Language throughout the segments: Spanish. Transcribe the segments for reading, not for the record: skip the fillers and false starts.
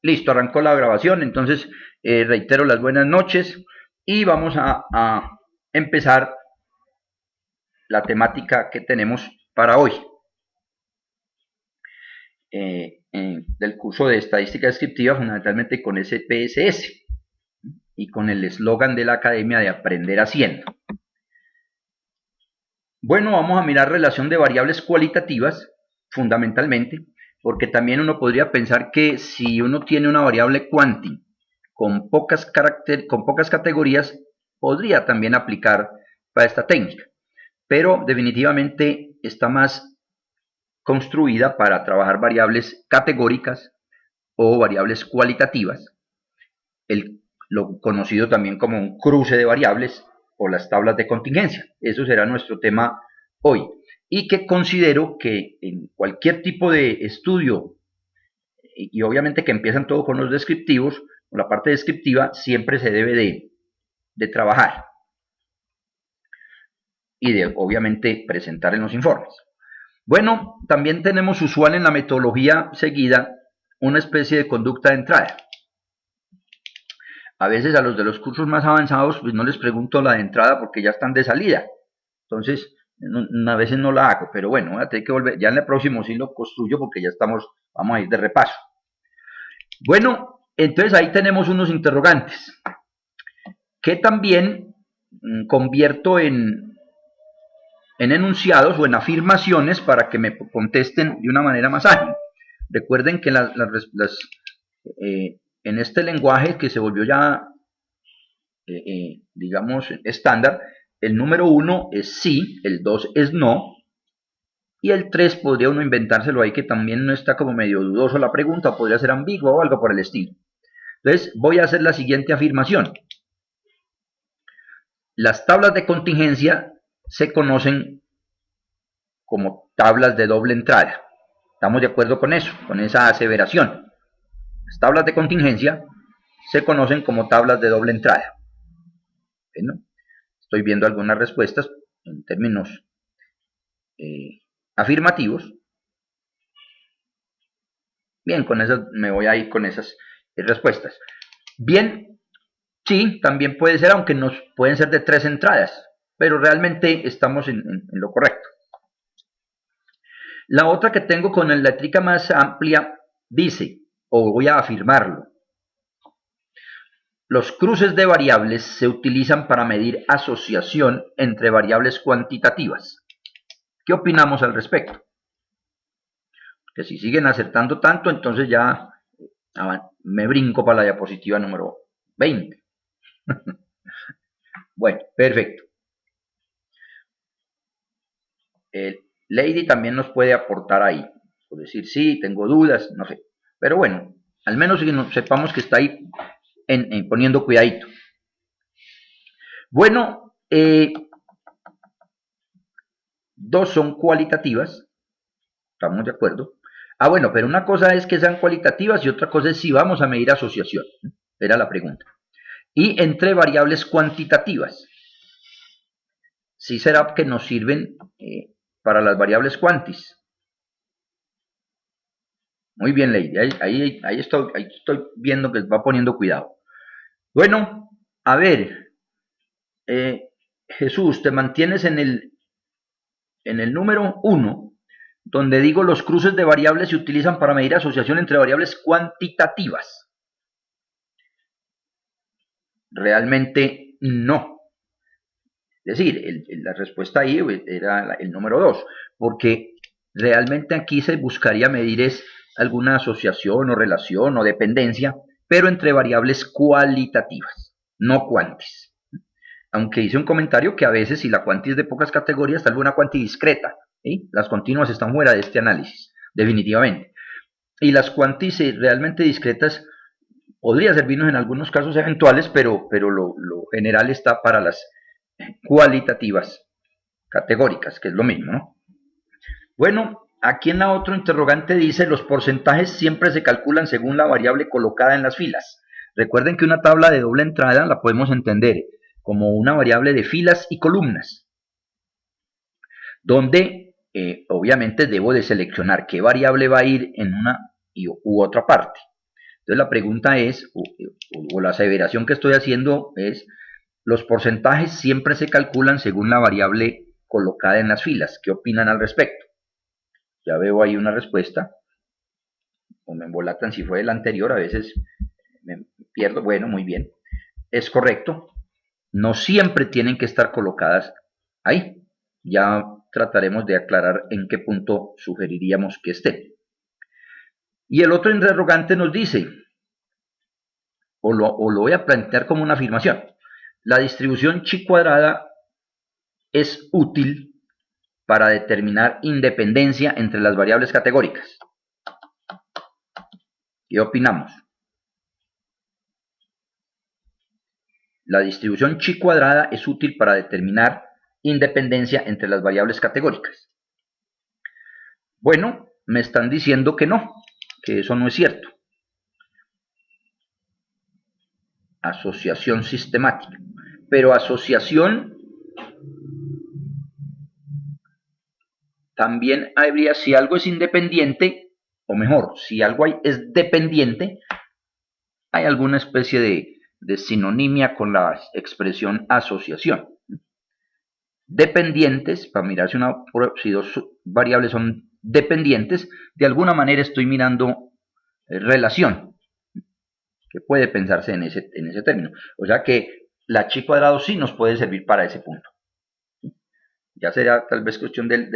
Listo, arrancó la grabación, entonces reitero las buenas noches y vamos a empezar la temática que tenemos para hoy del curso de estadística descriptiva, fundamentalmente con SPSS y con el eslogan de la academia de aprender haciendo. Bueno, vamos a mirar relación de variables cualitativas, fundamentalmente, porque también uno podría pensar que si uno tiene una variable quanti con pocas categorías, podría también aplicar para esta técnica, pero definitivamente está más construida para trabajar variables categóricas o variables cualitativas, lo conocido también como un cruce de variables o las tablas de contingencia. Eso será nuestro tema hoy. Y que considero que en cualquier tipo de estudio, y obviamente que empiezan todos con los descriptivos, con la parte descriptiva, siempre se debe de trabajar y de obviamente presentar en los informes. Bueno, también tenemos usual en la metodología seguida una especie de conducta de entrada. A veces a los de los cursos más avanzados pues no les pregunto la de entrada porque ya están de salida. Entonces, a veces no la hago, pero bueno, voy a tener que volver. Ya en el próximo sí lo construyo porque ya estamos, vamos a ir de repaso. Bueno, entonces ahí tenemos unos interrogantes que también convierto en enunciados o en afirmaciones para que me contesten de una manera más ágil. Recuerden que en este lenguaje que se volvió ya, digamos, estándar, el número 1 es sí, el 2 es no, y el 3 podría uno inventárselo ahí que también no está como medio dudoso la pregunta, o podría ser ambigua o algo por el estilo. Entonces voy a hacer la siguiente afirmación. Las tablas de contingencia se conocen como tablas de doble entrada. ¿Estamos de acuerdo con eso? Con esa aseveración. Las tablas de contingencia se conocen como tablas de doble entrada. Bueno, estoy viendo algunas respuestas en términos afirmativos. Bien, con esas me voy a ir con esas respuestas. Bien, sí, también puede ser, aunque nos pueden ser de 3 entradas, pero realmente estamos en lo correcto. La otra que tengo con la letrica más amplia dice, o voy a afirmarlo, los cruces de variables se utilizan para medir asociación entre variables cuantitativas. ¿Qué opinamos al respecto? Que si siguen acertando tanto, entonces ya me brinco para la diapositiva número 20. Bueno, perfecto. Lady también nos puede aportar ahí. Por decir, sí, tengo dudas, no sé. Pero bueno, al menos sepamos que está ahí poniendo cuidadito. Bueno, dos son cualitativas, estamos de acuerdo. Ah, bueno, pero una cosa es que sean cualitativas y otra cosa es si vamos a medir asociación. Era la pregunta. Y entre variables cuantitativas. Sí será que nos sirven para las variables cuantis. Muy bien, Lady. Ahí estoy viendo que va poniendo cuidado. Bueno, a ver. Jesús, te mantienes en el número 1, donde digo los cruces de variables se utilizan para medir asociación entre variables cuantitativas. Realmente no. Es decir, la respuesta ahí era el número 2, porque realmente aquí se buscaría medir es alguna asociación o relación o dependencia, pero entre variables cualitativas, no cuantis. Aunque hice un comentario que a veces si la cuanti es de pocas categorías, tal vez una cuanti discreta. ¿Sí? Las continuas están fuera de este análisis, definitivamente. Y las cuantis realmente discretas podría servirnos en algunos casos eventuales, pero lo general está para las cualitativas categóricas, que es lo mismo, ¿no? Bueno, aquí en la otra interrogante dice, los porcentajes siempre se calculan según la variable colocada en las filas. Recuerden que una tabla de doble entrada la podemos entender como una variable de filas y columnas, donde obviamente debo de seleccionar qué variable va a ir en una u otra parte. Entonces la pregunta es, o la aseveración que estoy haciendo es, los porcentajes siempre se calculan según la variable colocada en las filas. ¿Qué opinan al respecto? Ya veo ahí una respuesta, o me embolatan si fue el anterior, a veces me pierdo. Bueno, muy bien, es correcto, no siempre tienen que estar colocadas ahí. Ya trataremos de aclarar en qué punto sugeriríamos que estén. Y el otro interrogante nos dice, o lo voy a plantear como una afirmación, la distribución chi cuadrada es útil para determinar independencia entre las variables categóricas. ¿Qué opinamos? La distribución chi cuadrada es útil para determinar independencia entre las variables categóricas. Bueno, me están diciendo que no, que eso no es cierto. Asociación sistemática. Pero asociación también habría, si algo es independiente, o mejor, si algo es dependiente, hay alguna especie de sinonimia con la expresión asociación. Dependientes, para mirar si dos variables son dependientes, de alguna manera estoy mirando relación, que puede pensarse en ese término. O sea que la chi cuadrado sí nos puede servir para ese punto. Ya será tal vez cuestión del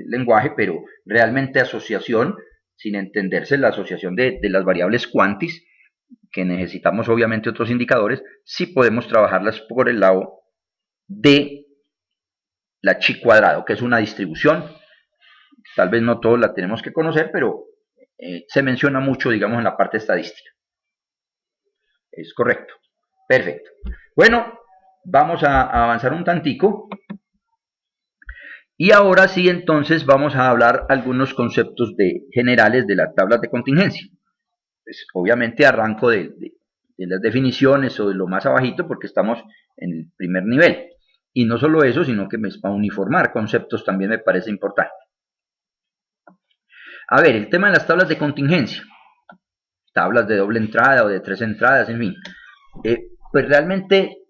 lenguaje, pero realmente asociación, sin entenderse la asociación de las variables cuantis, que necesitamos obviamente otros indicadores, sí podemos trabajarlas por el lado de la chi cuadrado, que es una distribución. Tal vez no todos la tenemos que conocer, pero se menciona mucho, digamos, en la parte estadística. Es correcto. Perfecto. Bueno, vamos a avanzar un tantico. Y ahora sí, entonces, vamos a hablar algunos conceptos generales de las tablas de contingencia. Pues, obviamente arranco de las definiciones o de lo más abajito porque estamos en el primer nivel. Y no solo eso, sino que para uniformar conceptos también me parece importante. A ver, el tema de las tablas de contingencia. Tablas de doble entrada o de 3 entradas, en fin. Pues realmente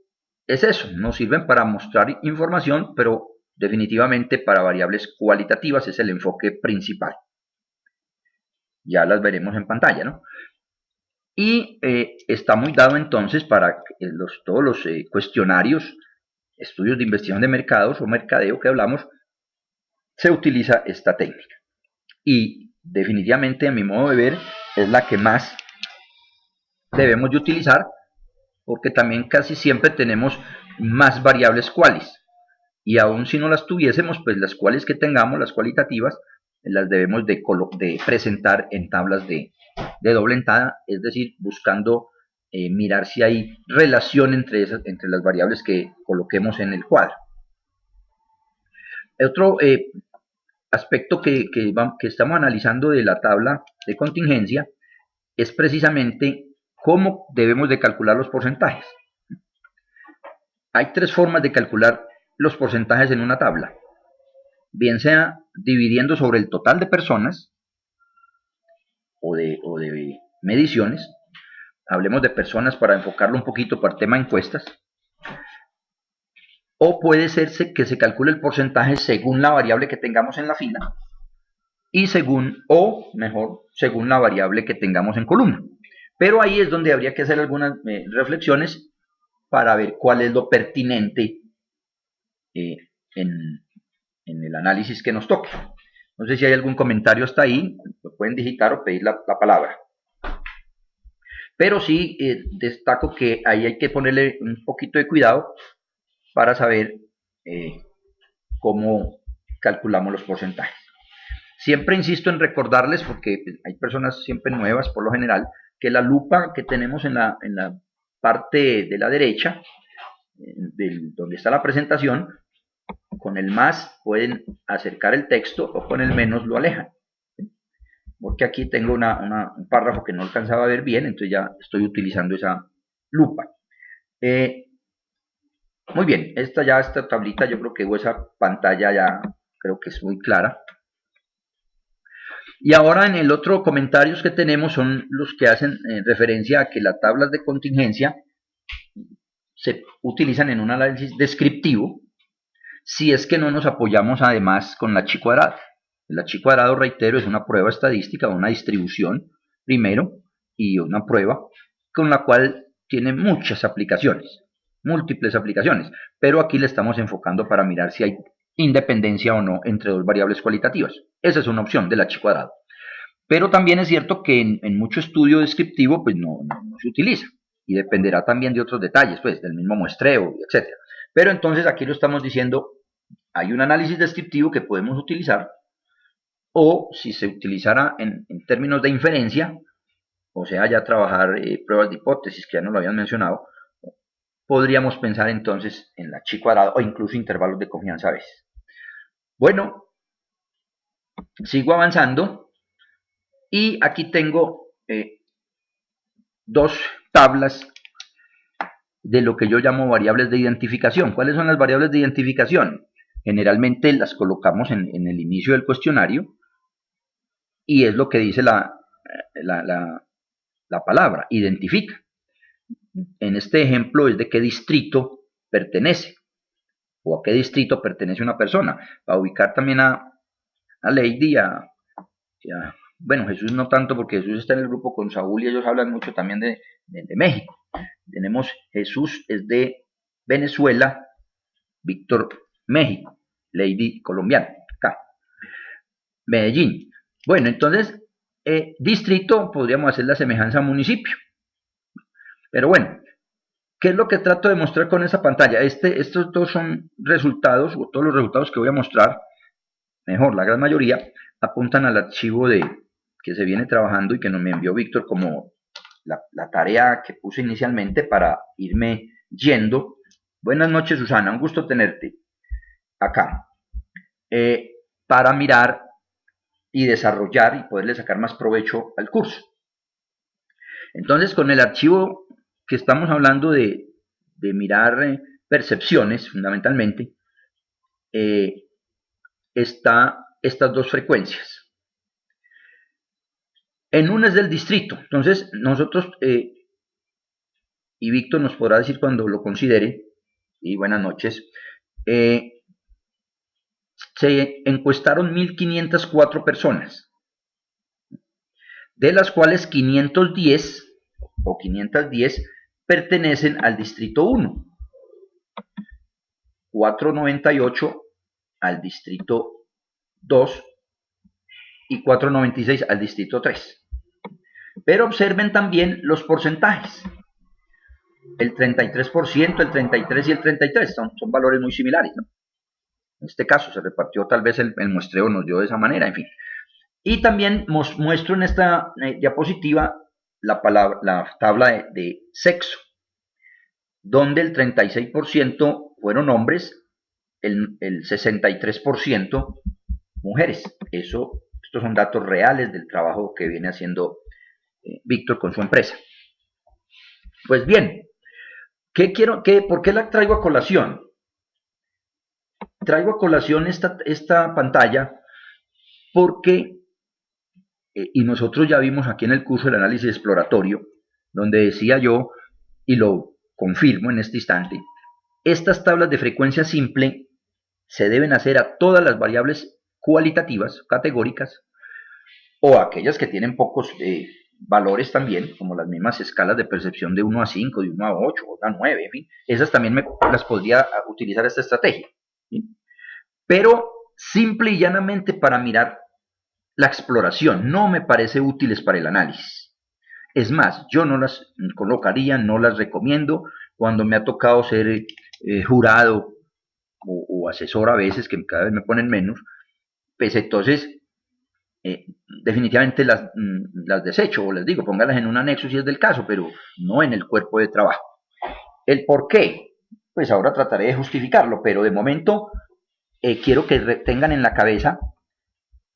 es eso, nos sirven para mostrar información, pero definitivamente para variables cualitativas es el enfoque principal. Ya las veremos en pantalla, ¿no? Y está muy dado entonces para todos los cuestionarios, estudios de investigación de mercados o mercadeo que hablamos, se utiliza esta técnica. Y definitivamente, a mi modo de ver, es la que más debemos de utilizar, porque también casi siempre tenemos más variables cuales. Y aun si no las tuviésemos, pues las cuales que tengamos, las cualitativas, las debemos de presentar en tablas de doble entrada, es decir, buscando mirar si hay relación entre las variables que coloquemos en el cuadro. Otro aspecto que estamos analizando de la tabla de contingencia es precisamente cómo debemos de calcular los porcentajes. Hay 3 formas de calcular los porcentajes en una tabla. Bien sea dividiendo sobre el total de personas o de mediciones. Hablemos de personas para enfocarlo un poquito para el tema encuestas. O puede ser que se calcule el porcentaje según la variable que tengamos en la fila y según la variable que tengamos en columna. Pero ahí es donde habría que hacer algunas reflexiones para ver cuál es lo pertinente en el análisis que nos toque. No sé si hay algún comentario hasta ahí, lo pueden digitar o pedir la palabra. Pero sí destaco que ahí hay que ponerle un poquito de cuidado para saber cómo calculamos los porcentajes. Siempre insisto en recordarles, porque hay personas siempre nuevas por lo general, que la lupa que tenemos en la parte de la derecha, donde está la presentación, con el más pueden acercar el texto o con el menos lo alejan. Porque aquí tengo un párrafo que no alcanzaba a ver bien, entonces ya estoy utilizando esa lupa. Muy bien, esta tablita, yo creo que esa pantalla ya creo que es muy clara. Y ahora en el otro comentarios que tenemos son los que hacen referencia a que las tablas de contingencia se utilizan en un análisis descriptivo si es que no nos apoyamos además con la chi cuadrado. La chi cuadrado, reitero, es una prueba estadística, una distribución primero y una prueba con la cual tiene muchas aplicaciones, múltiples aplicaciones, pero aquí le estamos enfocando para mirar si hay independencia o no entre dos variables cualitativas. Esa es una opción de la chi cuadrado. Pero también es cierto que en mucho estudio descriptivo pues no se utiliza y dependerá también de otros detalles, pues del mismo muestreo, etc. Pero entonces aquí lo estamos diciendo, hay un análisis descriptivo que podemos utilizar, o si se utilizara en términos de inferencia, o sea, ya trabajar pruebas de hipótesis, que ya no lo habían mencionado, podríamos pensar entonces en la chi cuadrado o incluso intervalos de confianza a veces. Bueno, sigo avanzando y aquí tengo dos tablas de lo que yo llamo variables de identificación. ¿Cuáles son las variables de identificación? Generalmente las colocamos en el inicio del cuestionario y es lo que dice la palabra, identifica. En este ejemplo es de qué distrito pertenece o a qué distrito pertenece una persona. Para ubicar también a Lady, bueno, Jesús no tanto porque Jesús está en el grupo con Saúl y ellos hablan mucho también de México. Tenemos Jesús es de Venezuela, Víctor México, Lady colombiana, acá. Medellín. Bueno, entonces, distrito podríamos hacer la semejanza a municipio. Pero bueno, ¿qué es lo que trato de mostrar con esa pantalla? Estos dos son resultados, o todos los resultados que voy a mostrar, mejor, la gran mayoría, apuntan al archivo que se viene trabajando y que nos me envió Víctor como la tarea que puse inicialmente para irme yendo. Buenas noches, Susana, un gusto tenerte acá. Para mirar y desarrollar y poderle sacar más provecho al curso. Entonces, con el archivo que estamos hablando de mirar percepciones, fundamentalmente, está estas dos frecuencias. En una es del distrito, entonces nosotros, y Víctor nos podrá decir cuando lo considere, y buenas noches, se encuestaron 1.504 personas, de las cuales 510 o 510 pertenecen al distrito 1, 498 al distrito 2 y 496 al distrito 3. Pero observen también los porcentajes. El 33%, el 33% y el 33% son valores muy similares, ¿no? En este caso se repartió, tal vez el muestreo nos dio de esa manera, en fin. Y también muestro en esta diapositiva la tabla de sexo, donde el 36% fueron hombres, el 63% mujeres. Estos son datos reales del trabajo que viene haciendo Víctor con su empresa. Pues bien, ¿por qué la traigo a colación? Traigo a colación esta pantalla porque, y nosotros ya vimos aquí en el curso el análisis exploratorio, donde decía yo, y lo confirmo en este instante, estas tablas de frecuencia simple se deben hacer a todas las variables cualitativas, categóricas, o aquellas que tienen pocos valores también, como las mismas escalas de percepción de 1 a 5, de 1 a 8, o a 9, en fin, esas también las podría utilizar esta estrategia, ¿sí? Pero simple y llanamente para mirar la exploración, no me parece útiles para el análisis. Es más, yo no las colocaría, no las recomiendo cuando me ha tocado ser jurado o asesor a veces, que cada vez me ponen menos, pues entonces definitivamente las desecho o les digo, póngalas en un anexo si es del caso, pero no en el cuerpo de trabajo. ¿El por qué? Pues ahora trataré de justificarlo, pero de momento quiero que tengan en la cabeza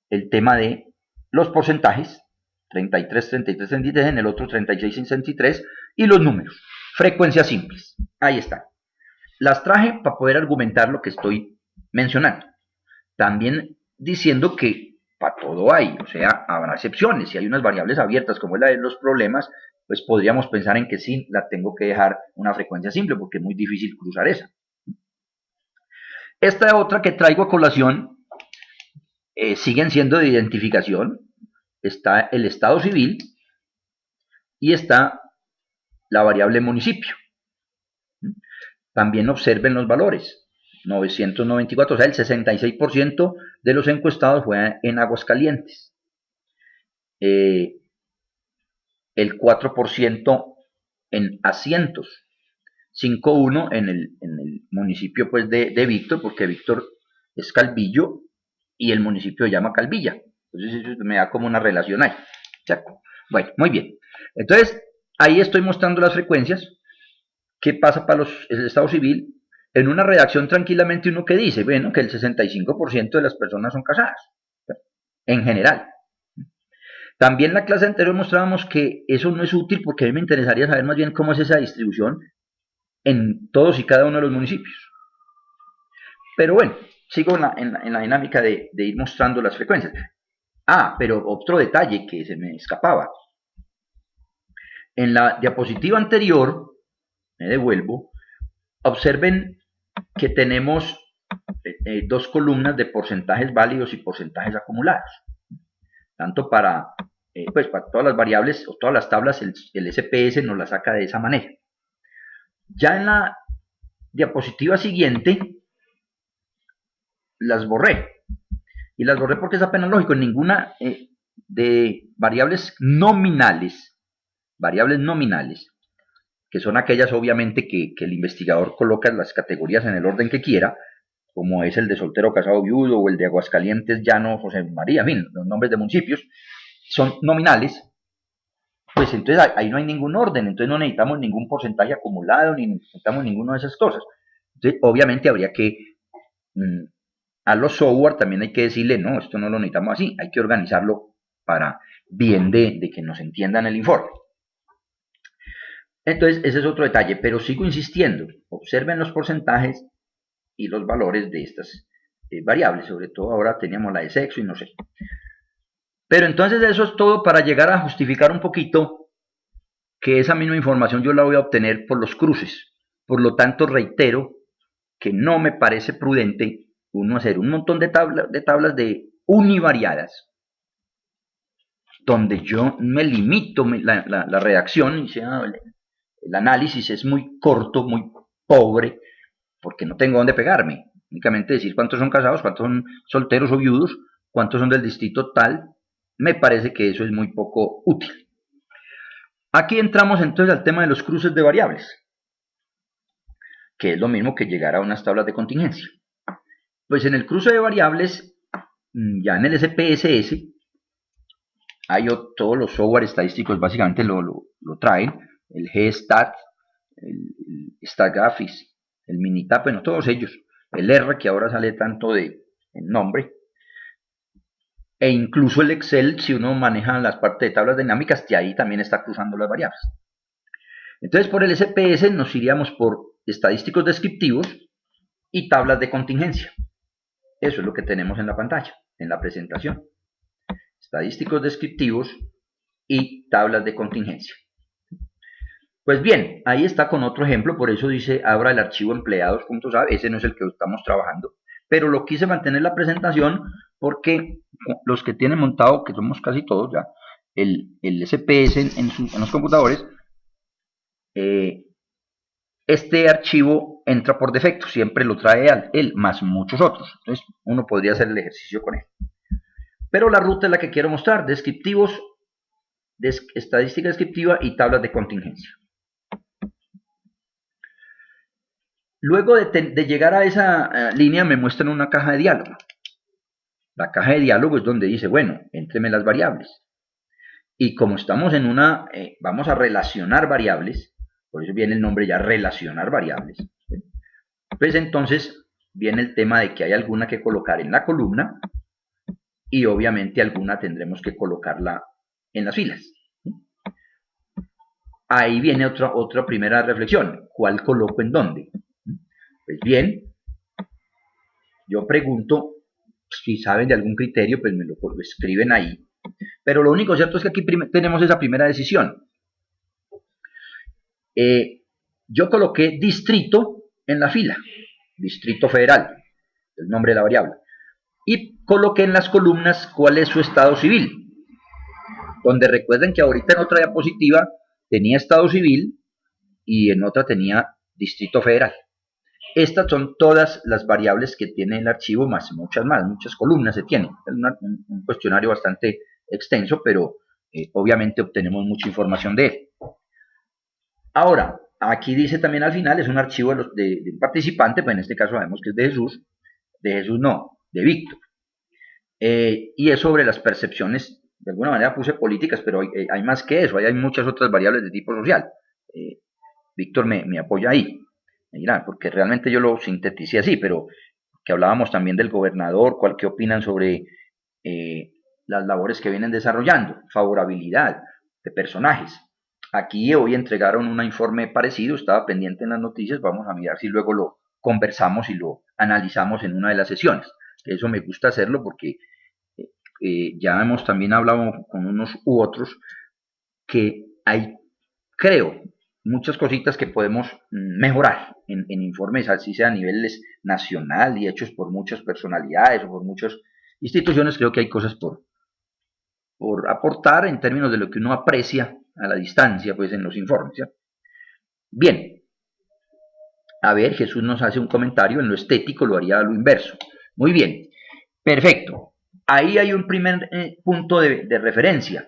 el tema de los porcentajes, 33, 33, 33, en el otro 36, 63, y los números, frecuencias simples. Ahí está. Las traje para poder argumentar lo que estoy mencionando. También diciendo que para todo hay, o sea, habrá excepciones. Si hay unas variables abiertas como es la de los problemas, pues podríamos pensar en que sí, la tengo que dejar una frecuencia simple porque es muy difícil cruzar esa. Esta otra que traigo a colación siguen siendo de identificación. Está el estado civil y está la variable municipio. También observen los valores. 994, o sea, el 66% de los encuestados fue en Aguascalientes. El 4% en asientos. 5.1 en el municipio pues, de Víctor, porque Víctor es Calvillo y el municipio se llama Calvilla. Entonces eso me da como una relación ahí. ¿Cierto? Bueno, muy bien. Entonces, ahí estoy mostrando las frecuencias. ¿Qué pasa para el estado civil? En una redacción tranquilamente uno que dice, bueno, que el 65% de las personas son casadas, en general. También en la clase anterior mostrábamos que eso no es útil porque a mí me interesaría saber más bien cómo es esa distribución en todos y cada uno de los municipios. Pero bueno, sigo en la dinámica de ir mostrando las frecuencias. Ah, pero otro detalle que se me escapaba. En la diapositiva anterior, me devuelvo, observen que tenemos dos columnas de porcentajes válidos y porcentajes acumulados. Tanto pues para todas las variables o todas las tablas, el SPS nos la saca de esa manera. Ya en la diapositiva siguiente, las borré. Y las borré porque es apenas lógico. En ninguna de variables nominales, que son aquellas obviamente que el investigador coloca en las categorías en el orden que quiera, como es el de soltero, casado, viudo, o el de Aguascalientes, Llano, José María, en fin, los nombres de municipios, son nominales, pues entonces ahí no hay ningún orden, entonces no necesitamos ningún porcentaje acumulado, ni necesitamos ninguna de esas cosas. Entonces, obviamente habría que, a los software también hay que decirle, no, esto no lo necesitamos así, hay que organizarlo para bien de que nos entiendan el informe. Entonces, ese es otro detalle, pero sigo insistiendo, observen los porcentajes y los valores de estas variables, sobre todo ahora teníamos la de sexo y no sé. Pero entonces eso es todo para llegar a justificar un poquito que esa misma información yo la voy a obtener por los cruces. Por lo tanto, reitero que no me parece prudente uno hacer un montón de tablas de univariadas, donde yo me limito la redacción, y sea, el análisis es muy corto, muy pobre, porque no tengo dónde pegarme. Únicamente decir cuántos son casados, cuántos son solteros o viudos, cuántos son del distrito tal, me parece que eso es muy poco útil. Aquí entramos entonces al tema de los cruces de variables, que es lo mismo que llegar a unas tablas de contingencia. Pues en el cruce de variables, ya en el SPSS, hay todos los software estadísticos básicamente lo traen, el GStat, el StatGraphics, el Minitab, bueno, todos ellos, el R que ahora sale tanto en nombre, e incluso el Excel, si uno maneja las partes de tablas dinámicas, que ahí también está cruzando las variables. Entonces, por el SPS nos iríamos por estadísticos descriptivos y tablas de contingencia. Eso es lo que tenemos en la pantalla, en la presentación. Estadísticos descriptivos y tablas de contingencia. Pues bien, ahí está con otro ejemplo, por eso dice abra el archivo empleados.sav, ese no es el que estamos trabajando, pero lo quise mantener la presentación porque los que tienen montado, que somos casi todos ya, el SPS en los computadores, este archivo entra por defecto, siempre lo trae él, más muchos otros, entonces uno podría hacer el ejercicio con él. Pero la ruta es la que quiero mostrar, descriptivos, estadística descriptiva y tablas de contingencia. Luego de llegar a esa línea me muestran una caja de diálogo. La caja de diálogo es donde dice, bueno, éntreme las variables. Y como estamos en vamos a relacionar variables, por eso viene el nombre ya, relacionar variables. ¿Sí? Pues entonces viene el tema de que hay alguna que colocar en la columna y obviamente alguna tendremos que colocarla en las filas. ¿Sí? Ahí viene otra primera reflexión, ¿cuál coloco en dónde? Pues bien, yo pregunto, si saben de algún criterio, pues me lo escriben ahí. Pero lo único cierto es que aquí tenemos esa primera decisión. Yo coloqué distrito en la fila, Distrito Federal, el nombre de la variable, y coloqué en las columnas cuál es su estado civil, donde recuerden que ahorita en otra diapositiva tenía estado civil y en otra tenía Distrito Federal. Estas son todas las variables que tiene el archivo, más muchas columnas se tienen. Es un cuestionario bastante extenso, pero obviamente obtenemos mucha información de él. Ahora, aquí dice también al final, es un archivo de un participante, pues en este caso sabemos que es de Jesús no, de Víctor. Y es sobre las percepciones, de alguna manera puse políticas, pero hay más que eso, hay muchas otras variables de tipo social. Víctor me apoya ahí, porque realmente yo lo sinteticé así, pero que hablábamos también del gobernador, qué opinan sobre las labores que vienen desarrollando, favorabilidad de personajes. Aquí hoy entregaron un informe parecido, estaba pendiente en las noticias, vamos a mirar si luego lo conversamos y lo analizamos en una de las sesiones. Eso me gusta hacerlo porque ya hemos también hablado con unos u otros que hay, creo, muchas cositas que podemos mejorar en informes, así sea a niveles nacional y hechos por muchas personalidades o por muchas instituciones. Creo que hay cosas por aportar en términos de lo que uno aprecia a la distancia, pues en los informes. ¿Ya? Bien, a ver, Jesús nos hace un comentario, en lo estético lo haría a lo inverso. Muy bien, perfecto. Ahí hay un primer punto de referencia.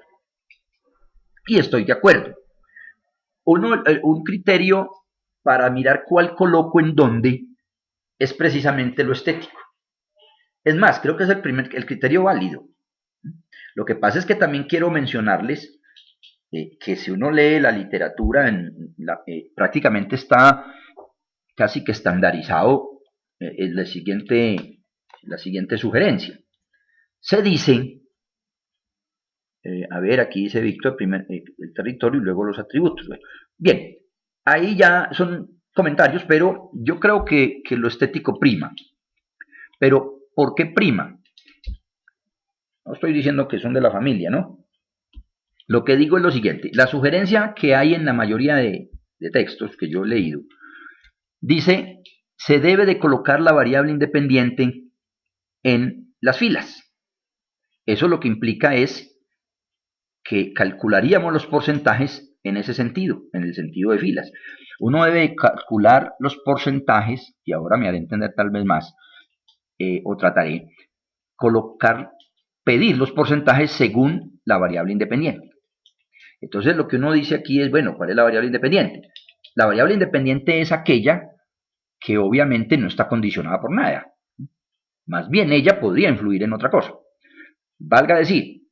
Y estoy de acuerdo. Un criterio para mirar cuál coloco en dónde es precisamente lo estético. Es más, creo que es el criterio válido. Lo que pasa es que también quiero mencionarles que si uno lee la literatura, prácticamente está casi que estandarizado la siguiente sugerencia. Se dice, a ver, aquí dice Víctor, el territorio y luego los atributos. Bien, ahí ya son comentarios, pero yo creo que lo estético prima. Pero, ¿por qué prima? No estoy diciendo que son de la familia, ¿no? Lo que digo es lo siguiente, la sugerencia que hay en la mayoría de textos que yo he leído, dice, se debe de colocar la variable independiente en las filas. Eso lo que implica es que calcularíamos los porcentajes en ese sentido, en el sentido de filas. Uno debe calcular los porcentajes, y ahora me haré entender tal vez más, o trataré, pedir los porcentajes según la variable independiente. Entonces lo que uno dice aquí es, bueno, ¿cuál es la variable independiente? La variable independiente es aquella que obviamente no está condicionada por nada. Más bien ella podría influir en otra cosa. Valga decir,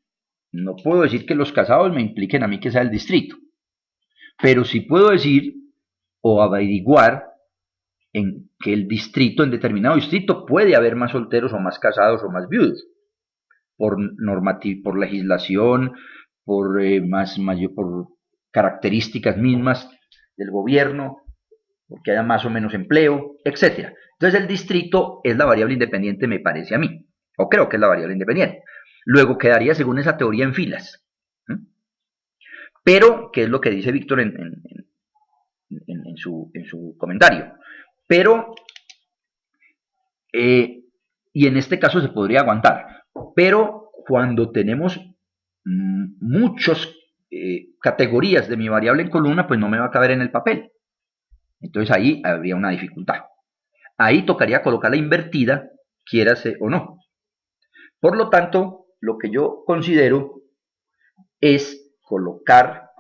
no puedo decir que los casados me impliquen a mí que sea el distrito, pero sí puedo decir o averiguar en que el distrito, en determinado distrito, puede haber más solteros o más casados o más viudos, por legislación, por características mismas del gobierno, porque haya más o menos empleo, etc. Entonces el distrito es la variable independiente, me parece a mí, o creo que es la variable independiente. Luego quedaría según esa teoría en filas. Pero, ¿qué es lo que dice Víctor en su comentario? Pero, y en este caso se podría aguantar, pero cuando tenemos muchas categorías de mi variable en columna, pues no me va a caber en el papel. Entonces ahí habría una dificultad. Ahí tocaría colocarla invertida, quiérase o no. Por lo tanto, lo que yo considero es colocar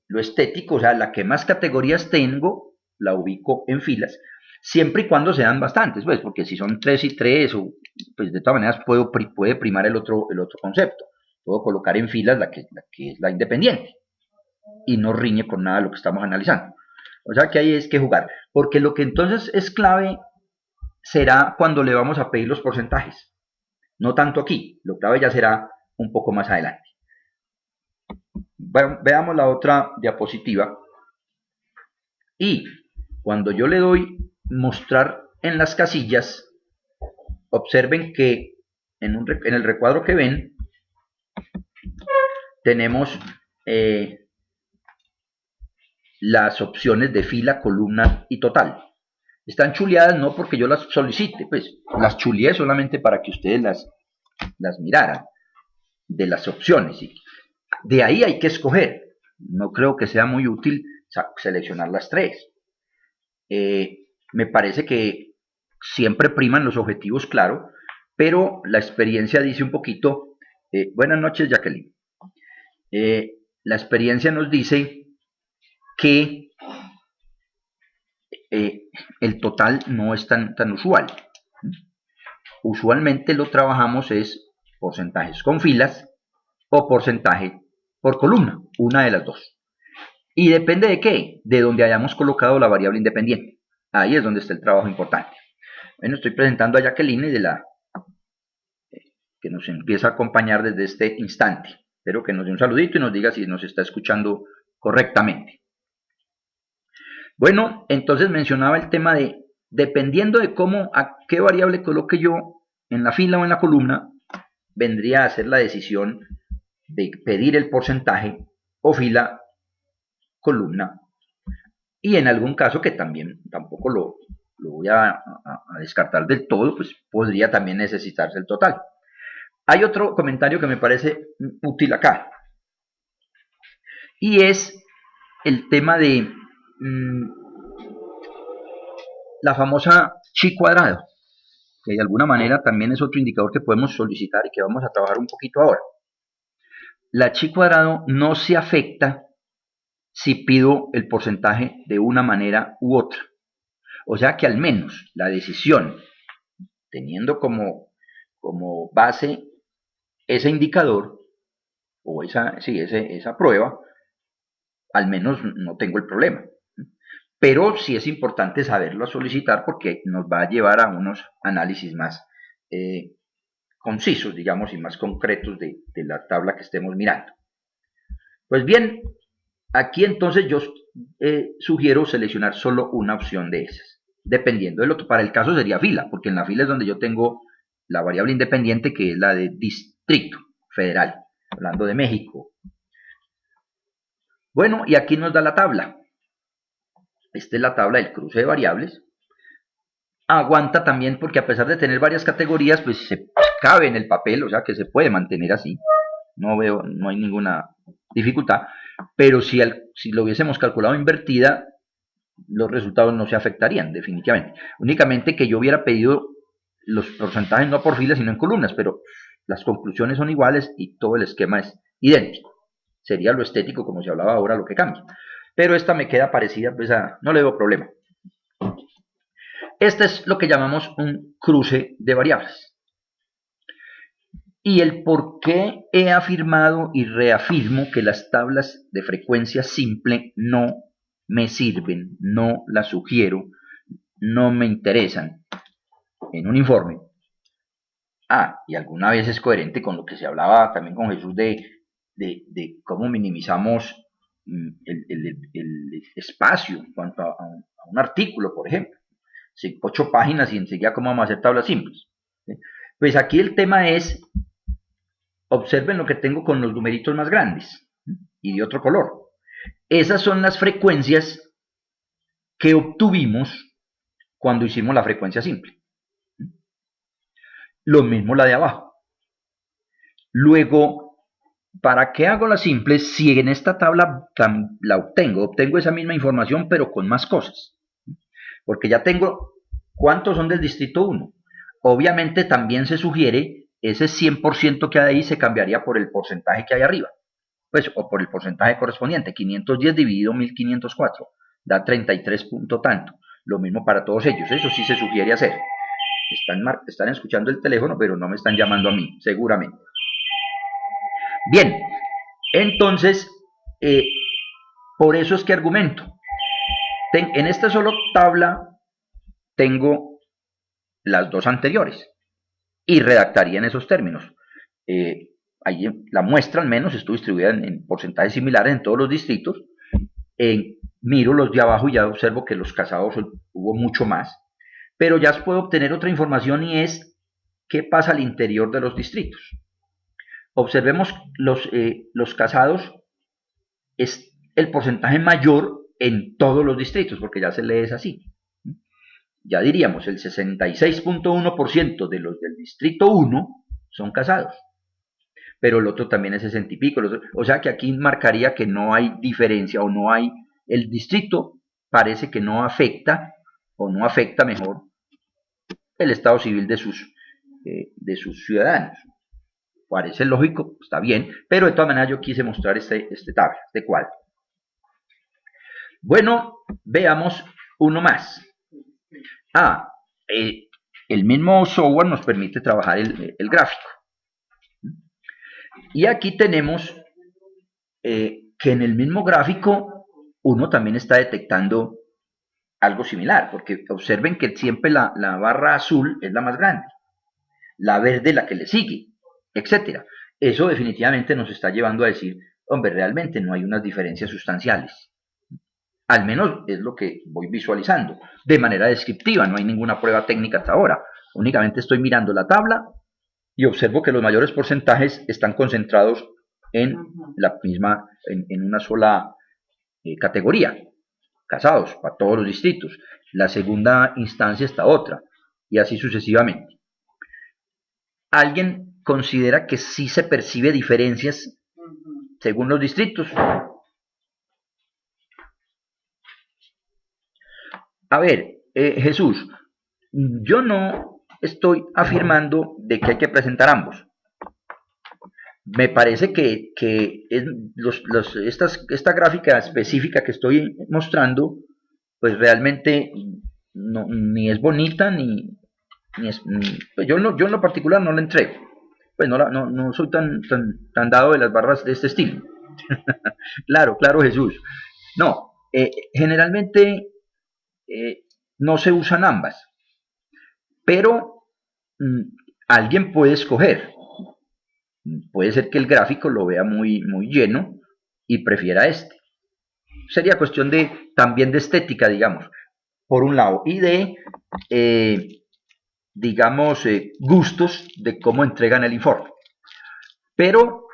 lo estético, o sea, la que más categorías tengo, la ubico en filas, siempre y cuando sean bastantes, pues, porque si son 3 y 3, pues de todas maneras puede primar el otro concepto. Puedo colocar en filas la que es la independiente y no riñe con nada de lo que estamos analizando. O sea que ahí es que jugar, porque lo que entonces es clave será cuando le vamos a pedir los porcentajes. No tanto aquí, lo clave ya será un poco más adelante. Veamos la otra diapositiva. Y cuando yo le doy mostrar en las casillas, observen que en el recuadro que ven, tenemos las opciones de fila, columna y total. Están chuleadas no porque yo las solicite, pues las chuleé solamente para que ustedes las miraran, de las opciones. De ahí hay que escoger. No creo que sea muy útil seleccionar las tres. Me parece que siempre priman los objetivos, claro, pero la experiencia dice un poquito, buenas noches Jacqueline, la experiencia nos dice que el total no es tan usual. Usualmente lo trabajamos es porcentajes con filas o porcentaje por columna, una de las dos. ¿Y depende de qué? De donde hayamos colocado la variable independiente. Ahí es donde está el trabajo importante. Bueno, estoy presentando a Jacqueline que nos empieza a acompañar desde este instante. Espero que nos dé un saludito y nos diga si nos está escuchando correctamente. Bueno, entonces mencionaba el tema de, dependiendo de a qué variable coloque yo en la fila o en la columna, vendría a ser la decisión de pedir el porcentaje o fila, columna, y en algún caso que también tampoco lo voy a descartar del todo, pues podría también necesitarse el total. Hay otro comentario que me parece útil acá, y es el tema de la famosa chi cuadrado, que de alguna manera también es otro indicador que podemos solicitar y que vamos a trabajar un poquito ahora. La chi cuadrado no se afecta si pido el porcentaje de una manera u otra. O sea que al menos la decisión, teniendo como base ese indicador, o esa prueba, al menos no tengo el problema. Pero sí es importante saberlo solicitar porque nos va a llevar a unos análisis más concisos, digamos, y más concretos de la tabla que estemos mirando. Pues bien, aquí entonces yo sugiero seleccionar solo una opción de esas, dependiendo del otro. Para el caso sería fila, porque en la fila es donde yo tengo la variable independiente, que es la de distrito federal, hablando de México. Bueno, y aquí nos da la tabla. Esta es la tabla del cruce de variables. Aguanta también porque a pesar de tener varias categorías, pues se cabe en el papel, o sea que se puede mantener así. No hay ninguna dificultad. Pero si lo hubiésemos calculado invertida, los resultados no se afectarían definitivamente. Únicamente que yo hubiera pedido los porcentajes no por filas sino en columnas, pero las conclusiones son iguales y todo el esquema es idéntico. Sería lo estético, como se hablaba ahora, lo que cambia. Pero esta me queda parecida, pues no le veo problema. Este es lo que llamamos un cruce de variables. Y el por qué he afirmado y reafirmo que las tablas de frecuencia simple no me sirven, no las sugiero, no me interesan en un informe. Y alguna vez es coherente con lo que se hablaba también con Jesús de cómo minimizamos el espacio en cuanto a un artículo, por ejemplo. 8 páginas y enseguida cómo vamos a hacer tablas simples. Pues aquí el tema es, observen lo que tengo con los numeritos más grandes y de otro color. Esas son las frecuencias que obtuvimos cuando hicimos la frecuencia simple. Lo mismo la de abajo. Luego, ¿para qué hago la simple si en esta tabla la obtengo esa misma información pero con más cosas? Porque ya tengo cuántos son del distrito 1. Obviamente también se sugiere ese 100% que hay ahí se cambiaría por el porcentaje que hay arriba, pues, o por el porcentaje correspondiente. 510 dividido 1504 da 33 punto tanto. Lo mismo para todos ellos, eso sí se sugiere hacer. Están escuchando el teléfono, pero no me están llamando a mí, seguramente. Bien, entonces, por eso es que argumento. En esta sola tabla tengo las dos anteriores y redactaría en esos términos. Ahí la muestra al menos estuvo distribuida en porcentajes similares en todos los distritos. Miro los de abajo y ya observo que los casados hubo mucho más. Pero ya puedo obtener otra información y es ¿qué pasa al interior de los distritos? Observemos los casados, es el porcentaje mayor en todos los distritos, porque ya se lee así. Ya diríamos, el 66.1% de los del distrito 1 son casados, pero el otro también es 60 y pico. O sea que aquí marcaría que no hay diferencia o no hay, el distrito parece que no afecta, o no afecta mejor, el estado civil de sus ciudadanos. Parece lógico, está bien, pero de todas maneras yo quise mostrar este tabla, este cuadro. Bueno, veamos uno más. El mismo software nos permite trabajar el gráfico. Y aquí tenemos que en el mismo gráfico uno también está detectando algo similar, porque observen que siempre la barra azul es la más grande, la verde la que le sigue, etcétera. Eso definitivamente nos está llevando a decir, hombre, realmente no hay unas diferencias sustanciales. Al menos es lo que voy visualizando, de manera descriptiva, no hay ninguna prueba técnica hasta ahora. Únicamente estoy mirando la tabla y observo que los mayores porcentajes están concentrados en la misma, en una sola categoría, casados, para todos los distritos. La segunda instancia está otra, y así sucesivamente. ¿Alguien considera que sí se percibe diferencias según los distritos? A ver, Jesús, yo no estoy afirmando de que hay que presentar ambos. Me parece que esta gráfica específica que estoy mostrando, pues realmente no, ni es bonita, pues yo en lo particular no la entrego. Pues no soy tan dado de las barras de este estilo. Claro, Jesús. No, generalmente no se usan ambas, pero alguien puede escoger. Puede ser que el gráfico lo vea muy lleno y prefiera este. Sería cuestión también de estética, digamos, por un lado, y de, digamos, gustos de cómo entregan el informe. Pero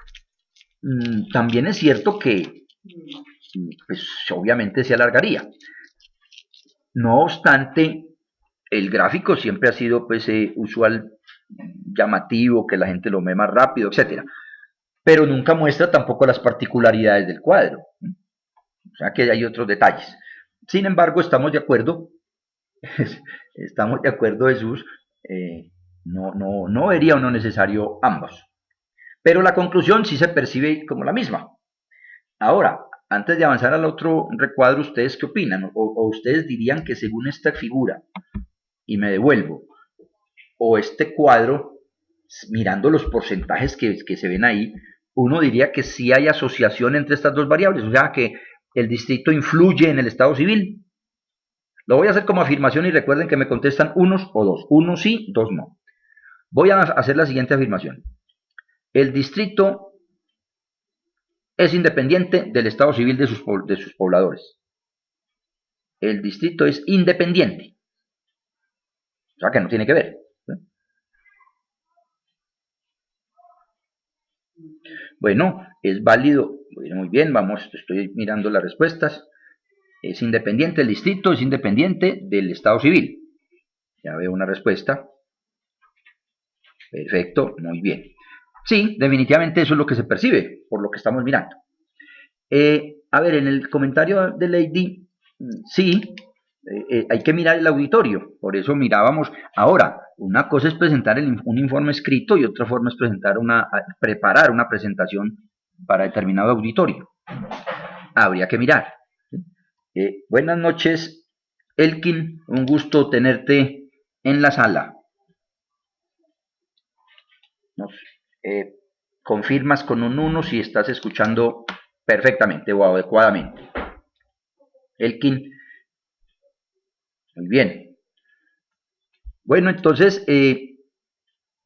también es cierto que, pues, obviamente se alargaría. No obstante, el gráfico siempre ha sido, pues, usual, llamativo, que la gente lo ve más rápido, etcétera. Pero nunca muestra tampoco las particularidades del cuadro. O sea que hay otros detalles. Sin embargo, estamos de acuerdo, Jesús, no vería uno necesario ambos. Pero la conclusión sí se percibe como la misma. Ahora, antes de avanzar al otro recuadro, ¿ustedes qué opinan? O ustedes dirían que según esta figura, y me devuelvo, o este cuadro, mirando los porcentajes que se ven ahí, uno diría que sí hay asociación entre estas dos variables, o sea que el distrito influye en el estado civil. Lo voy a hacer como afirmación y recuerden que me contestan unos o dos. Uno sí, dos no. Voy a hacer la siguiente afirmación. El distrito es independiente del estado civil de sus pobladores. El distrito es independiente. O sea que no tiene que ver. Bueno, es válido. Muy bien, estoy mirando las respuestas. Es independiente el distrito, es independiente del estado civil. Ya veo una respuesta. Perfecto, muy bien. Sí, definitivamente eso es lo que se percibe por lo que estamos mirando. A ver, en el comentario de Lady, sí, hay que mirar el auditorio, por eso mirábamos. Ahora, una cosa es presentar un informe escrito y otra forma es preparar una presentación para determinado auditorio. Habría que mirar. Buenas noches, Elkin, un gusto tenerte en la sala. Confirmas con un 1 si estás escuchando perfectamente o adecuadamente. Elkin, muy bien. Bueno, entonces,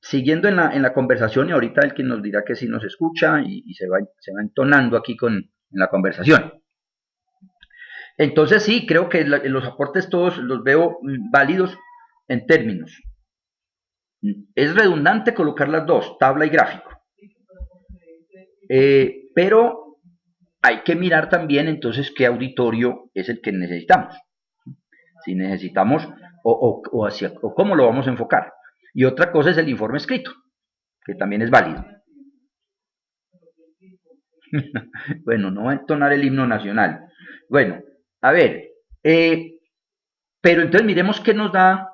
siguiendo en la conversación, y ahorita Elkin nos dirá que sí nos escucha y se va entonando aquí en la conversación. Entonces sí, creo que los aportes todos los veo válidos en términos Es redundante colocar las dos, tabla y gráfico. Pero hay que mirar también entonces qué auditorio es el que necesitamos. Si necesitamos o cómo lo vamos a enfocar. Y otra cosa es el informe escrito, que también es válido. Bueno, no va a entonar el himno nacional. Bueno, a ver, pero entonces miremos qué nos da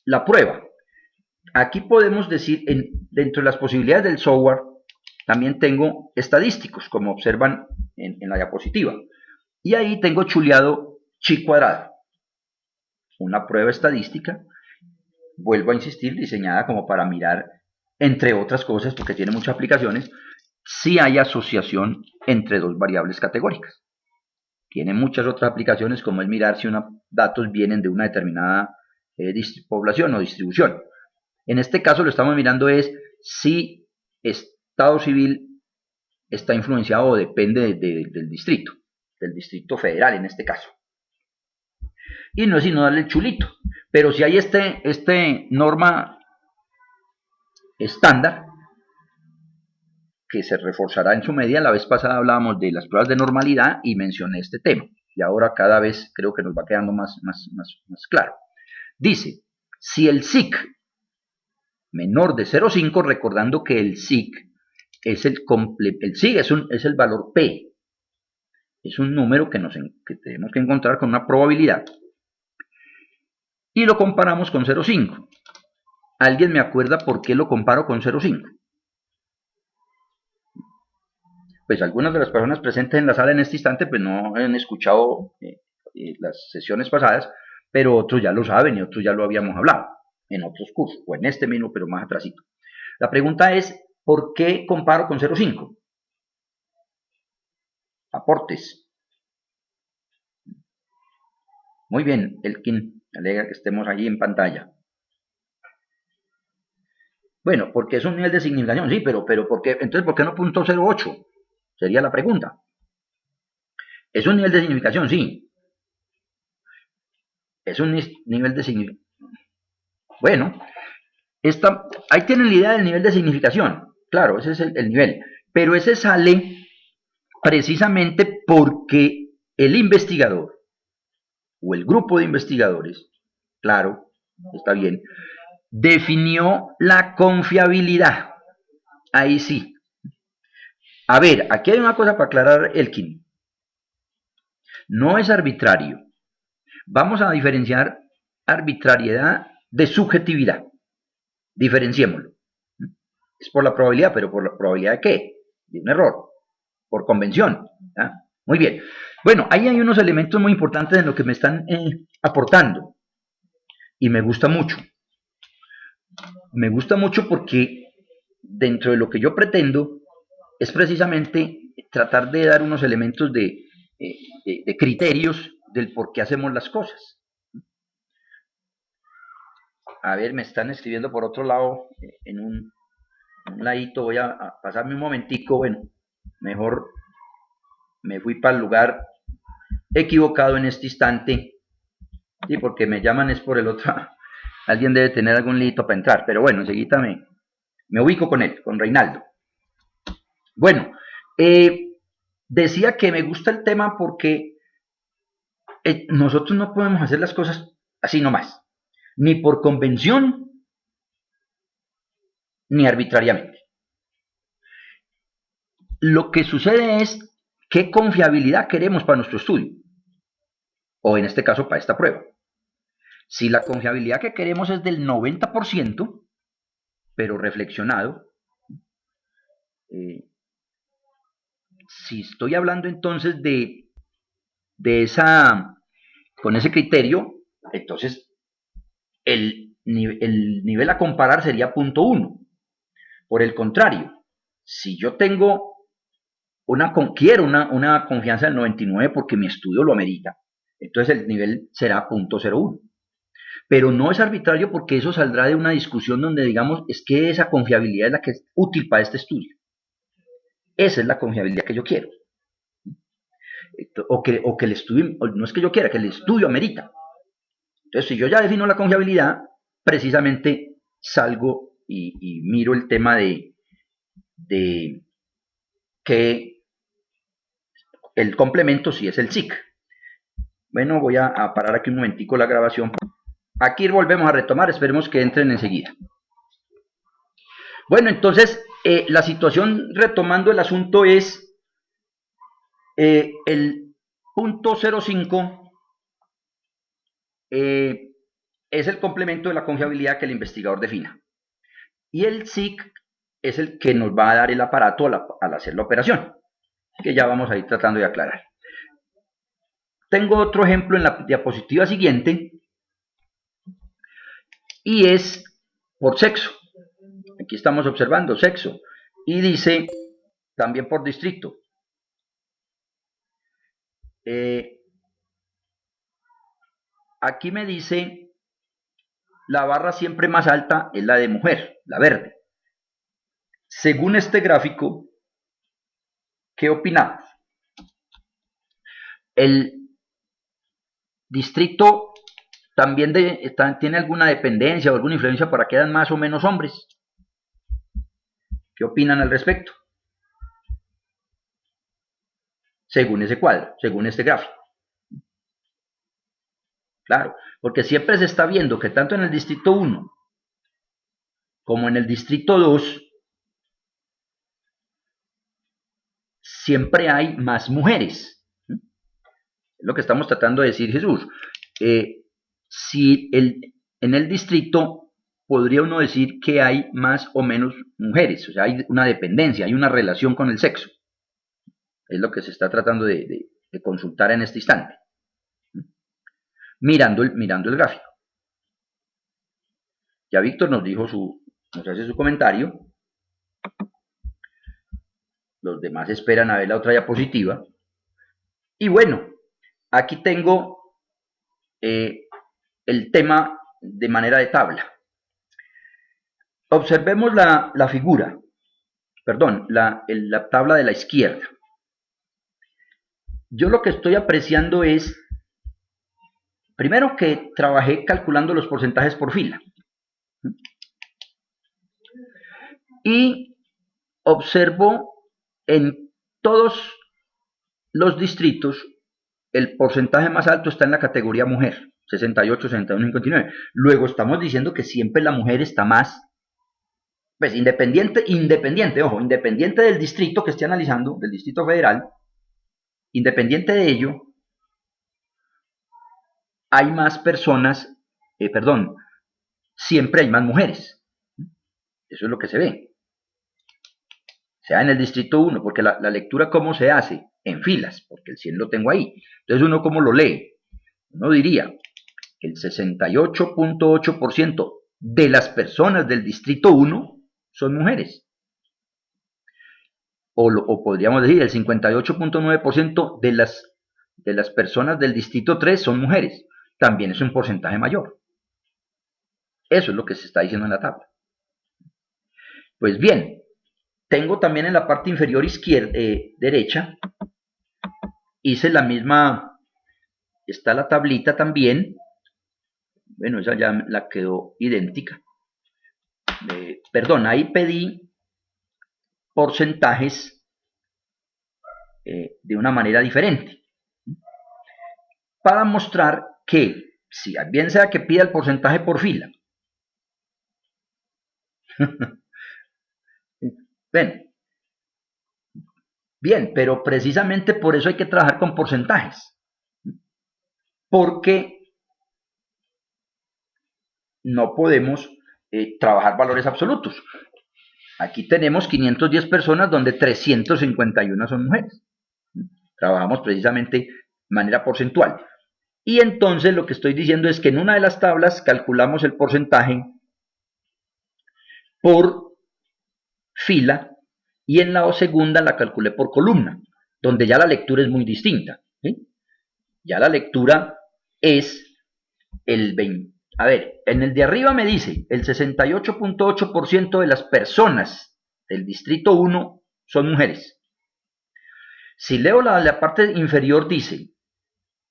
la prueba. Aquí podemos decir, dentro de las posibilidades del software, también tengo estadísticos, como observan en la diapositiva. Y ahí tengo chuleado chi cuadrado, una prueba estadística, vuelvo a insistir, diseñada como para mirar, entre otras cosas, porque tiene muchas aplicaciones, si hay asociación entre dos variables categóricas. Tiene muchas otras aplicaciones, como es mirar si unos datos vienen de una determinada población o distribución. En este caso lo estamos mirando es si Estado civil está influenciado o depende del distrito federal en este caso. Y no es sino darle el chulito. Pero si hay este norma estándar, que se reforzará en su medida, la vez pasada hablábamos de las pruebas de normalidad y mencioné este tema. Y ahora cada vez creo que nos va quedando más claro. Dice, si el SIC menor de 0,5, recordando que el SIC es el SIC es el valor P, es un número que tenemos que encontrar con una probabilidad, y lo comparamos con 0,5. ¿Alguien me acuerda por qué lo comparo con 0,5? Pues algunas de las personas presentes en la sala en este instante pues no han escuchado las sesiones pasadas, pero otros ya lo saben y otros ya lo habíamos hablado en otros cursos, o en este mismo, pero más atrasito. La pregunta es, ¿por qué comparo con 0,5? Aportes. Muy bien, Elkin, me alegra que estemos allí en pantalla. Bueno, porque es un nivel de significación, sí, pero ¿por qué? Entonces, ¿por qué no .08? Sería la pregunta. Es un nivel de significación, sí. Es un nivel de significación. Bueno, ahí tienen la idea del nivel de significación. Claro, ese es el nivel. Pero ese sale precisamente porque el investigador o el grupo de investigadores, claro, está bien, definió la confiabilidad. Ahí sí. A ver, aquí hay una cosa para aclarar, Elkin. No es arbitrario. Vamos a diferenciar arbitrariedad de subjetividad. Diferenciémoslo. Es por la probabilidad, pero ¿por la probabilidad de qué? De un error. Por convención. ¿Ah? Muy bien. Bueno, ahí hay unos elementos muy importantes en lo que me están aportando. Y me gusta mucho. Me gusta mucho porque dentro de lo que yo pretendo es precisamente tratar de dar unos elementos de criterios del por qué hacemos las cosas. A ver, me están escribiendo por otro lado, en un ladito, voy a pasarme un momentico, bueno, mejor me fui para el lugar equivocado en este instante, sí, porque me llaman es por el otro, alguien debe tener algún lito para entrar, pero bueno, enseguida me ubico con él, con Reinaldo. Bueno, decía que me gusta el tema porque nosotros no podemos hacer las cosas así nomás, ni por convención, ni arbitrariamente. Lo que sucede es qué confiabilidad queremos para nuestro estudio, o en este caso para esta prueba. Si la confiabilidad que queremos es del 90%, pero reflexionado, si estoy hablando entonces de con ese criterio, entonces el nivel a comparar sería 0,1. Por el contrario, si yo quiero una confianza del 99 porque mi estudio lo amerita, entonces el nivel será 0,01. Pero no es arbitrario porque eso saldrá de una discusión donde digamos es que esa confiabilidad es la que es útil para este estudio. Esa es la confiabilidad que yo quiero. O que el estudio, no es que yo quiera, que el estudio amerita. Entonces, si yo ya defino la confiabilidad, precisamente salgo y miro el tema de que el complemento sí es el SIC. Bueno, voy a parar aquí un momentico la grabación. Aquí volvemos a retomar, esperemos que entren enseguida. Bueno, entonces, la situación, retomando el asunto, es el punto 05 es el complemento de la confiabilidad que el investigador defina. Y el SIC es el que nos va a dar el aparato al hacer la operación, que ya vamos a ir tratando de aclarar. Tengo otro ejemplo en la diapositiva siguiente, y es por sexo. Aquí estamos observando sexo, y dice también por distrito. Aquí me dice la barra siempre más alta es la de mujer, la verde. Según este gráfico, ¿qué opinamos? El distrito también tiene alguna dependencia o alguna influencia para que eran más o menos hombres. ¿Qué opinan al respecto? Según ese cuadro, según este gráfico. Claro, porque siempre se está viendo que tanto en el distrito 1 como en el distrito 2 siempre hay más mujeres. Es lo que estamos tratando de decir Jesús. Si en el distrito podría uno decir que hay más o menos mujeres, o sea, hay una dependencia, hay una relación con el sexo. Es lo que se está tratando de consultar en este instante, mirando el gráfico. Ya Víctor nos hace su comentario. Los demás esperan a ver la otra diapositiva. Y bueno, aquí tengo el tema de manera de tabla. Observemos la figura, perdón, la tabla de la izquierda. Yo lo que estoy apreciando es, primero, que trabajé calculando los porcentajes por fila. Y observo en todos los distritos el porcentaje más alto está en la categoría mujer, 68, 61, 59. Luego estamos diciendo que siempre la mujer está más, pues independiente del distrito que esté analizando, del distrito federal, independiente de ello, hay más personas, siempre hay más mujeres. Eso es lo que se ve. Sea en el distrito 1, porque la lectura ¿cómo se hace? En filas, porque el 100 lo tengo ahí. Entonces uno ¿cómo lo lee? Uno diría, el 68.8% de las personas del distrito 1 son mujeres. O podríamos decir, el 58.9% de las personas del distrito 3 son mujeres. También es un porcentaje mayor. Eso es lo que se está diciendo en la tabla. Pues bien, tengo también en la parte inferior izquierda, derecha, hice la misma, está la tablita también. Bueno, esa ya la quedó idéntica. Perdón, ahí pedí porcentajes de una manera diferente, para mostrar que, si bien sea que pida el porcentaje por fila, bien, pero precisamente por eso hay que trabajar con porcentajes, porque no podemos trabajar valores absolutos. Aquí tenemos 510 personas donde 351 son mujeres. Trabajamos precisamente de manera porcentual. Y entonces lo que estoy diciendo es que en una de las tablas calculamos el porcentaje por fila y en la segunda la calculé por columna, donde ya la lectura es muy distinta. ¿Sí? Ya la lectura es el 20. A ver, en el de arriba me dice el 68.8% de las personas del distrito 1 son mujeres. Si leo la parte inferior dice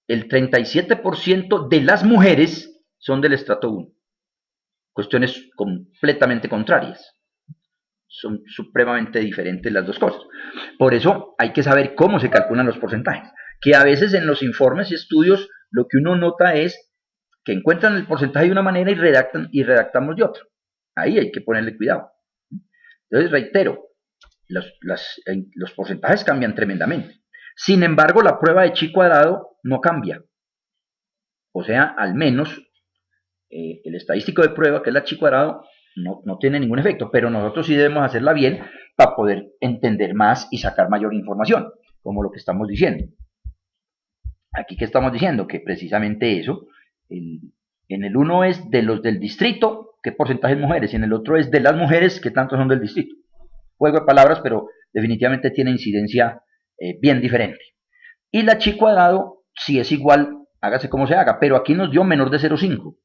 el 37% de las mujeres son del estrato 1. cuestiones completamente contrarias. Son supremamente diferentes las dos cosas. Por eso hay que saber cómo se calculan los porcentajes. Que a veces en los informes y estudios lo que uno nota es que encuentran el porcentaje de una manera y redactamos de otra. Ahí hay que ponerle cuidado. Entonces, reitero, los porcentajes cambian tremendamente. Sin embargo, la prueba de chi cuadrado no cambia. O sea, al menos el estadístico de prueba, que es la chi cuadrado, no tiene ningún efecto, pero nosotros sí debemos hacerla bien para poder entender más y sacar mayor información, como lo que estamos diciendo. Aquí que estamos diciendo que precisamente eso, en el uno es de los del distrito, qué porcentaje de mujeres, y en el otro es de las mujeres, qué tanto son del distrito. Juego de palabras, pero definitivamente tiene incidencia bien diferente. Y la chi cuadrado, si es igual, hágase como se haga, pero aquí nos dio menor de 0,5.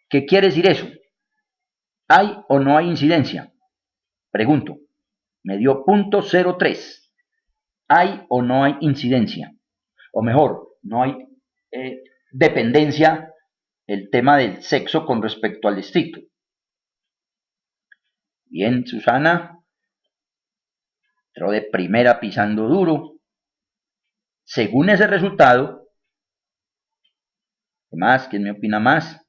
¿Qué quiere decir eso? ¿Hay o no hay incidencia? Pregunto. Me dio 0.03. ¿Hay o no hay incidencia? O mejor, no hay dependencia el tema del sexo con respecto al distrito. Bien, Susana. Entró de primera pisando duro. Según ese resultado, ¿qué más? ¿Quién me opina más?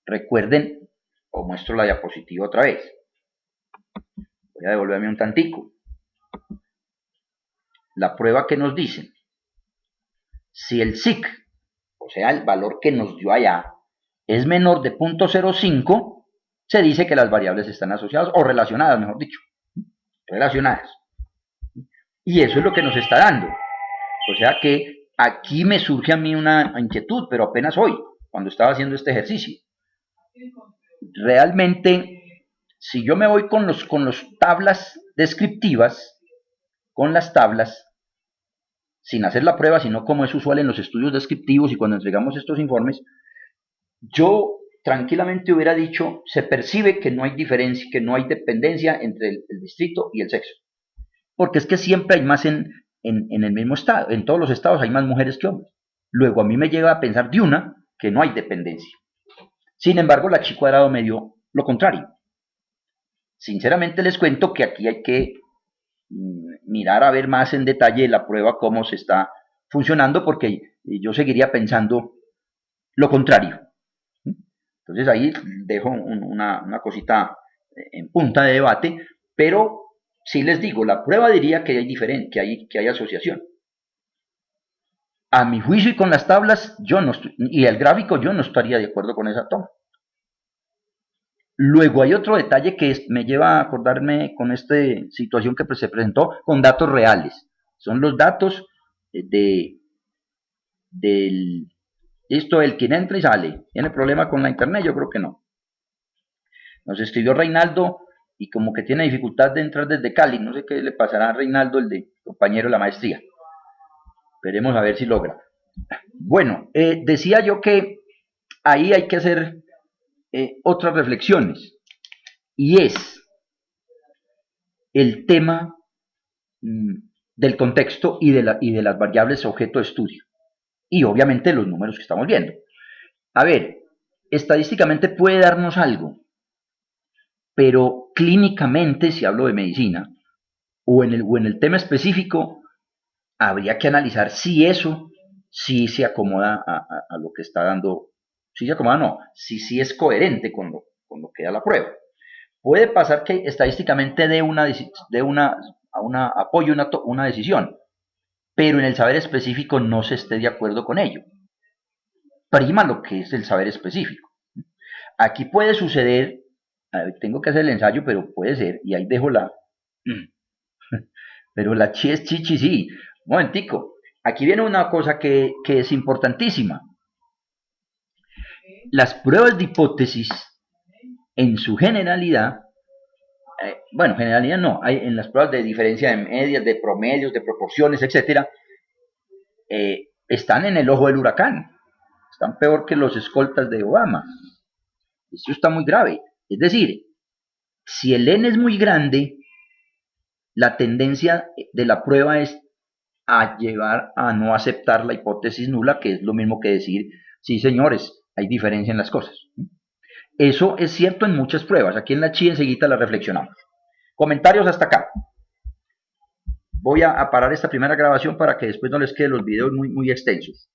Recuerden, os muestro la diapositiva otra vez. Voy a devolverme un tantico. La prueba que nos dice, si el SIC, o sea, el valor que nos dio allá, es menor de 0.05, se dice que las variables están asociadas o relacionadas, mejor dicho. Relacionadas. Y eso es lo que nos está dando. O sea que aquí me surge a mí una inquietud, pero apenas hoy, cuando estaba haciendo este ejercicio. Realmente, si yo me voy con las tablas descriptivas, con las tablas, sin hacer la prueba, sino como es usual en los estudios descriptivos y cuando entregamos estos informes, yo tranquilamente hubiera dicho, se percibe que no hay diferencia, que no hay dependencia entre el distrito y el sexo. Porque es que siempre hay más en el mismo estado, en todos los estados hay más mujeres que hombres. Luego a mí me lleva a pensar de una que no hay dependencia. Sin embargo, la chi cuadrado me dio lo contrario. Sinceramente les cuento que aquí hay que mirar a ver más en detalle la prueba cómo se está funcionando, porque yo seguiría pensando lo contrario. Entonces ahí dejo una cosita en punta de debate, pero sí les digo, la prueba diría que hay diferente, que hay asociación. A mi juicio y con las tablas, yo no estoy, y el gráfico, yo no estaría de acuerdo con esa toma. Luego hay otro detalle que me lleva a acordarme con esta situación que se presentó con datos reales. Son los datos del esto, el quien entra y sale. ¿Tiene problema con la internet? Yo creo que no. Nos escribió Reinaldo y como que tiene dificultad de entrar desde Cali. No sé qué le pasará a Reinaldo, el de compañero de la maestría. Veremos a ver si logra. Bueno, decía yo que ahí hay que hacer otras reflexiones. Y es el tema del contexto y de las variables objeto de estudio. Y obviamente los números que estamos viendo. A ver, estadísticamente puede darnos algo, pero clínicamente, si hablo de medicina, o en el tema específico, habría que analizar si eso sí se acomoda a lo que está dando, si se acomoda no, si es coherente con lo que da la prueba. Puede pasar que estadísticamente dé apoyo una decisión, pero en el saber específico no se esté de acuerdo con ello. Prima lo que es el saber específico. Aquí puede suceder, tengo que hacer el ensayo, pero puede ser, y ahí dejo pero la chi es chichi, sí. Un momentico. Aquí viene una cosa que es importantísima. Las pruebas de hipótesis, en su generalidad, bueno, generalidad no, hay en las pruebas de diferencia de medias, de promedios, de proporciones, etcétera, están en el ojo del huracán. Están peor que los escoltas de Obama. Esto está muy grave. Es decir, si el n es muy grande, la tendencia de la prueba es a llevar a no aceptar la hipótesis nula, que es lo mismo que decir, sí señores, hay diferencia en las cosas. Eso es cierto en muchas pruebas. Aquí en la chi enseguida la reflexionamos. Comentarios hasta acá. Voy a parar esta primera grabación para que después no les queden los videos muy extensos.